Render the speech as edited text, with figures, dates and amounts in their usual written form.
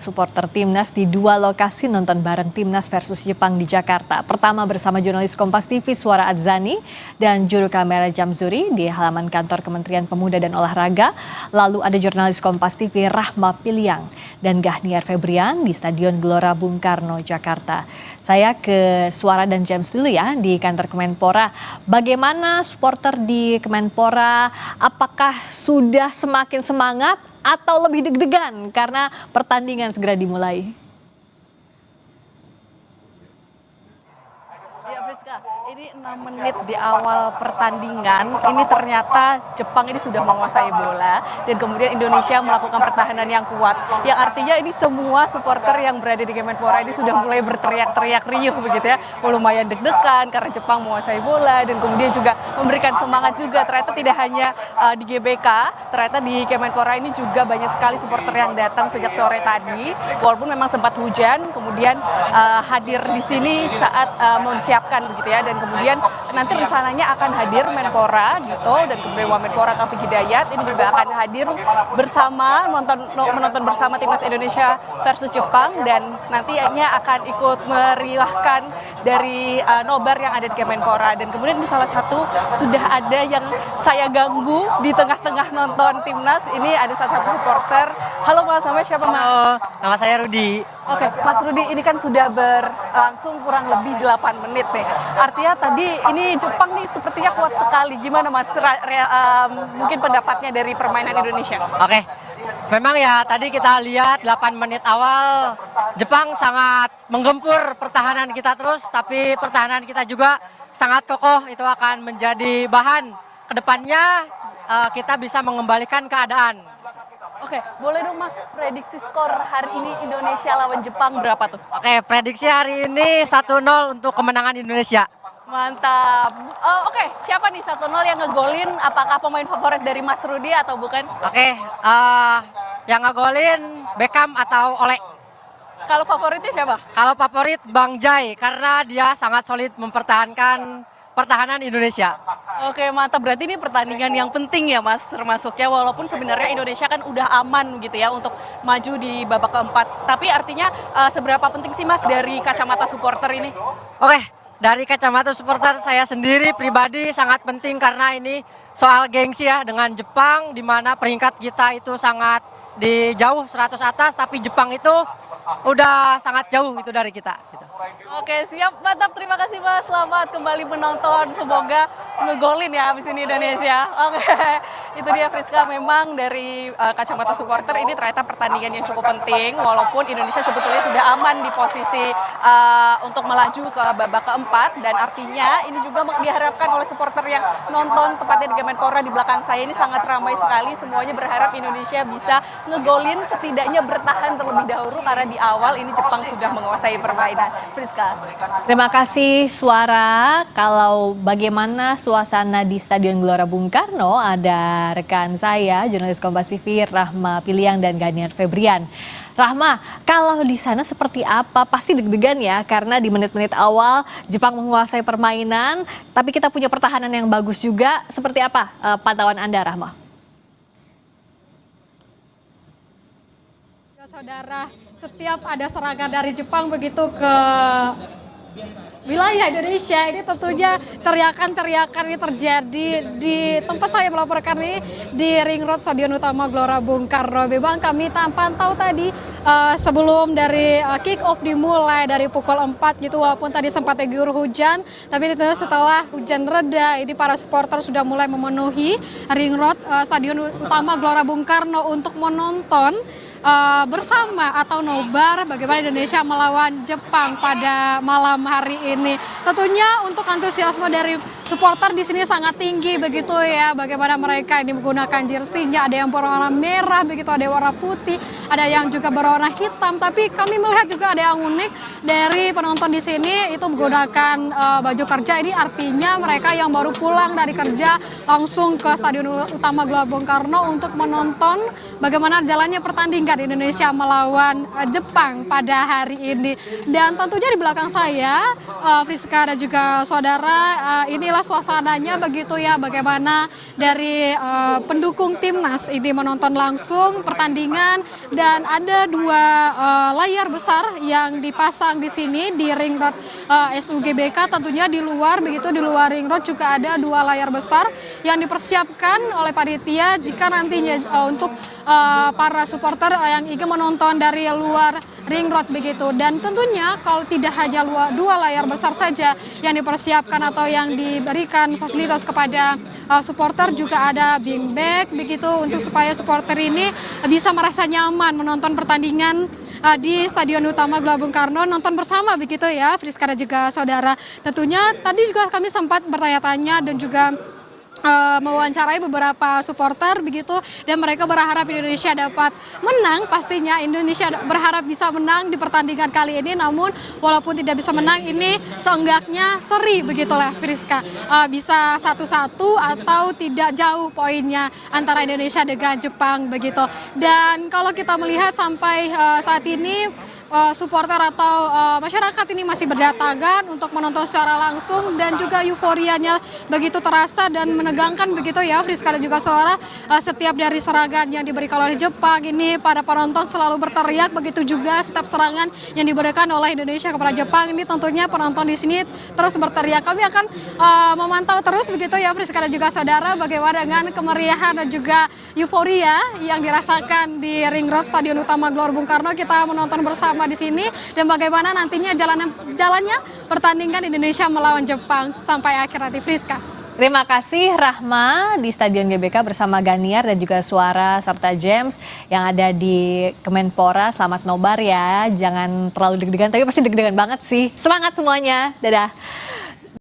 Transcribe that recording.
supporter Timnas di dua lokasi nonton bareng Timnas versus Jepang di Jakarta. Pertama bersama jurnalis Kompas TV Suara Adzani dan juru kamera Jamzuri di halaman kantor Kementerian Pemuda dan Olahraga. Lalu ada jurnalis Kompas TV Rahma Piliang dan Gahniar Febrian di Stadion Gelora Bung Karno, Jakarta. Saya ke Suara dan James dulu ya di kantor Kemenpora. Bagaimana supporter di Kemenpora? Apakah sudah semakin semangat atau lebih deg-degan karena pertandingan segera dimulai? Ya Friska, ini 6 menit di awal pertandingan, ini ternyata Jepang ini sudah menguasai bola dan kemudian Indonesia melakukan pertahanan yang kuat. Yang artinya ini semua supporter yang berada di Kemenpora ini sudah mulai berteriak-teriak riuh begitu ya. Lumayan deg-degan karena Jepang menguasai bola dan kemudian juga memberikan semangat juga. Ternyata tidak hanya di GBK, ternyata di Kemenpora ini juga banyak sekali supporter yang datang sejak sore tadi. Walaupun memang sempat hujan, kemudian hadir di sini saat menyiapkan begitu ya, dan kemudian nanti rencananya akan hadir Menpora gitu, dan kemudian Wamenpora Taufik Hidayat ini juga akan hadir bersama menonton bersama Timnas Indonesia versus Jepang, dan nantinya akan ikut meriahkan dari nobar yang ada di Kemenpora. Dan kemudian di salah satu sudah ada yang saya ganggu di tengah-tengah nonton Timnas, ini ada salah satu supporter. Halo Mas, namanya siapa Mas? Halo, nama saya Rudi. Oke, Mas Rudi, ini kan sudah berlangsung kurang lebih 8 menit nih. Artinya tadi ini Jepang nih sepertinya kuat sekali. Gimana Mas, mungkin pendapatnya dari permainan Indonesia? Oke, memang ya tadi kita lihat 8 menit awal Jepang sangat menggempur pertahanan kita terus, tapi pertahanan kita juga sangat kokoh. Itu akan menjadi bahan kedepannya kita bisa mengembalikan keadaan. Oke, boleh dong Mas prediksi skor hari ini Indonesia lawan Jepang berapa tuh? Oke, prediksi hari ini 1-0 untuk kemenangan Indonesia. Mantap. Oke, siapa nih 1-0 yang ngegolin? Apakah pemain favorit dari Mas Rudi atau bukan? Oke, yang ngegolin Beckham atau Ole? Kalau favoritnya siapa? Kalau favorit Bang Jai, karena dia sangat solid mempertahankan pertahanan Indonesia. Oke, mantap. Berarti ini pertandingan yang penting ya Mas, termasuknya walaupun sebenarnya Indonesia kan udah aman gitu ya untuk maju di babak keempat. Tapi artinya seberapa penting sih Mas dari kacamata supporter ini? Oke, dari kacamata supporter saya sendiri pribadi sangat penting karena ini soal gengsi ya dengan Jepang, di mana peringkat kita itu sangat di jauh 100 atas, tapi Jepang itu udah sangat jauh itu dari kita. Gitu. Oke, siap, mantap. Terima kasih Mas. Selamat kembali menonton. Semoga ngegolin ya habis ini Indonesia. Oke, itu dia Friska. Memang dari kacamata supporter ini ternyata pertandingan yang cukup penting. Walaupun Indonesia sebetulnya sudah aman di posisi untuk melaju ke babak keempat. Dan artinya ini juga diharapkan oleh supporter yang nonton tepatnya di Kemenpora di belakang saya ini sangat ramai sekali. Semuanya berharap Indonesia bisa ngegolin, setidaknya bertahan terlebih dahulu karena di awal ini Jepang sudah menguasai permainan. Friska. Terima kasih Suara. Kalau bagaimana suasana di Stadion Gelora Bung Karno, ada rekan saya, jurnalis Kompas TV Rahma Piliang dan Gahniar Febrian. Rahma, kalau di sana seperti apa? Pasti deg-degan ya, karena di menit-menit awal Jepang menguasai permainan, tapi kita punya pertahanan yang bagus juga. Seperti apa pantauan Anda, Rahma? Saudara, setiap ada serangan dari Jepang begitu ke wilayah Indonesia, ini tentunya teriakan-teriakan ini terjadi di tempat saya melaporkan ini di Ring Road Stadion Utama Gelora Bung Karno. Memang kami pantau tadi sebelum dari kick off dimulai dari pukul 4 gitu, walaupun tadi sempat diguyur hujan, tapi tentunya setelah hujan reda ini para supporter sudah mulai memenuhi Ring Road Stadion Utama Gelora Bung Karno untuk menonton bersama atau nobar bagaimana Indonesia melawan Jepang pada malam hari ini. Tentunya untuk antusiasme dari supporter di sini sangat tinggi begitu ya. Bagaimana mereka ini menggunakan jersey-nya, ada yang berwarna merah begitu, ada yang warna putih, ada yang juga berwarna hitam. Tapi kami melihat juga ada yang unik dari penonton di sini itu menggunakan baju kerja. Ini artinya mereka yang baru pulang dari kerja langsung ke Stadion Utama Gelora Bung Karno untuk menonton bagaimana jalannya pertandingan Indonesia melawan Jepang pada hari ini. Dan tentunya di belakang saya, Friska dan juga saudara, inilah inilah suasananya begitu ya, bagaimana dari pendukung timnas ini menonton langsung pertandingan, dan ada dua layar besar yang dipasang di sini di ring road SUGBK. Tentunya di luar begitu, di luar ring road juga ada dua layar besar yang dipersiapkan oleh panitia jika nantinya untuk para supporter yang ingin menonton dari luar ring road begitu. Dan tentunya kalau tidak hanya dua layar besar saja yang dipersiapkan atau yang diberikan fasilitas kepada supporter, juga ada beanbag begitu untuk supaya supporter ini bisa merasa nyaman menonton pertandingan di Stadion Utama Gelora Bung Karno, nonton bersama begitu ya, Friska dan juga saudara. Tentunya tadi juga kami sempat bertanya-tanya dan juga mewawancarai beberapa supporter begitu, dan mereka berharap Indonesia dapat menang. Pastinya Indonesia berharap bisa menang di pertandingan kali ini, namun walaupun tidak bisa menang, ini seenggaknya seri begitulah Friska, bisa 1-1 atau tidak jauh poinnya antara Indonesia dengan Jepang begitu. Dan kalau kita melihat sampai saat ini supporter atau masyarakat ini masih berdatangan untuk menonton secara langsung, dan juga euforianya begitu terasa dan menegangkan begitu ya Friska dan juga saudara. Setiap dari serangan yang diberikan oleh Jepang ini, para penonton selalu berteriak, begitu juga setiap serangan yang diberikan oleh Indonesia kepada Jepang ini, tentunya penonton di sini terus berteriak. Kami akan memantau terus begitu ya Friska dan juga saudara, bagaimana dengan kemeriahan dan juga euforia yang dirasakan di ring road Stadion Utama Gelora Bung Karno. Kita menonton bersama di sini, dan bagaimana nantinya jalannya pertandingan Indonesia melawan Jepang sampai akhir nanti, Friska. Terima kasih Rahma di Stadion GBK bersama Ganiar dan juga Suara serta James yang ada di Kemenpora. Selamat nobar ya, jangan terlalu deg-degan, tapi pasti deg-degan banget sih. Semangat semuanya, dadah.